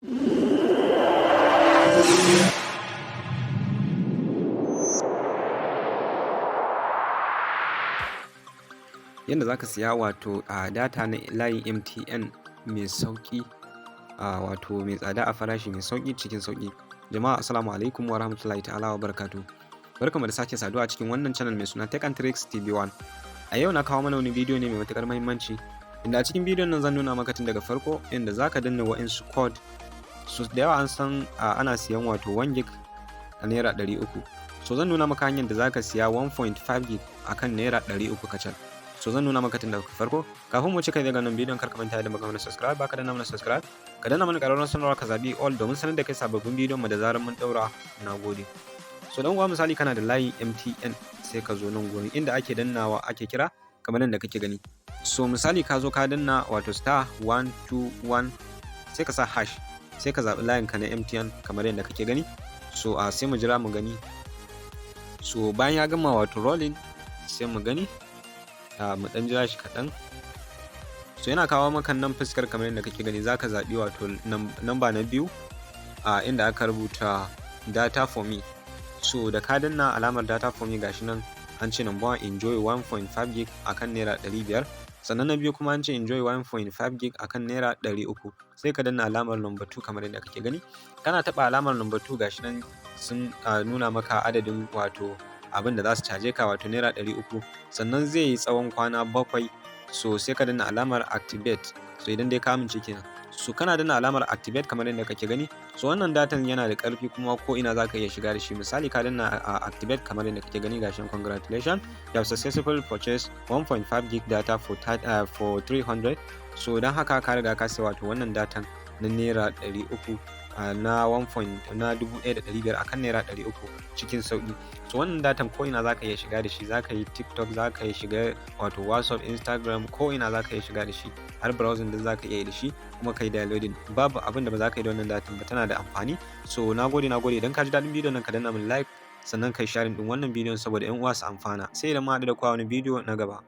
Yanda zaka siya wato data na layin MTN mai sauki, wato mai tsada a farashi mai sauki cikin sauki. Jama'a assalamu alaikum wa rahmatullahi ta'ala wa barakatuh. Barkamu da sake saduwa a cikin wannan channel mai suna Tech and Tricks TV1. A yau na kawo mana wani bidiyo ne mai matukar muhimmanci, inda a cikin bidiyon nan zan nuna maka tun daga farko inda zaka danna wa'insu code. So da yawa an san ana siyan wato 1 gig a naira 300. So zan nuna maka hanyar da zaka siya 1.5 gig akan naira 300 kacal. So zan nuna maka tun daga farko. Kafin mu cika daga nan bidiyon, kar ka manta da maka mana subscribe, baka danna mana subscribe, ka danna mana ƙararrawar sanarwa, ka zabi all domin sanar da kai sababbin bidiyon mu da zarar mun daura. Nagode. So dan uwa, misali kana da layi MTN, sai ka zo nan gurin inda ake dannawa ake kira kamar yadda kake gani. So misali ka zo ka danna wato *121, sai ka sa hash, sai ka zabi layin ka na MTN kamar yadda kake gani. So sai mu jira mu gani. So bayan ya gama wato rolling, sai mu gani mu dan jira shi kaɗan. So yana kawo maka nan fuskar kamar yadda kake gani. Zaka zabi wato namba na biyu inda aka rubuta data for me. So da ka danna alamar data for me, gashi nan an ce number 1 enjoy 1.5 gig akan naira 500, sannan na biyu kuma an ce enjoy 1.5 gig akan naira 300. sai ka danna alamar number 2 kamar yadda kake gani. Kana taba alamar number 2, gashi nan sun nuna maka adadin wato abin da za su caje ka wato naira 300, sannan zai yi tsawon kwana 7. So sai ka danna alamar activate. So idan dai ka amince kenan, so kana danna alamar activate kamar yadda kake gani. So wannan datan yana da karfi kuma ko ina zaka iya shiga da shi. Misali ka danna activate kamar yadda kake gani, gashin congratulations, you have successfully purchased 1.5 gig data for 300. So dan haka ka riga ka sai wato wannan datan na naira 300 na 1,500 akan naira 300 cikin sauki. So wannan datan ko ina zaka iya shiga da shi. Zaka yi TikTok, zaka iya shiga wato WhatsApp, Instagram, ko ina zaka iya shiga da shi, har browsing din zaka iya yi da shi, kuma kai downloading. Babu abin da ba zaka yi da wannan datan ba, tana da amfani. So nagode. Idan ka ji dadin bidiyon nan, ka danna min like, sannan kai sharing din wannan bidiyon saboda ƴan uwa su amfana. Sai idan mu haɗu da ku a wani bidiyo na gaba.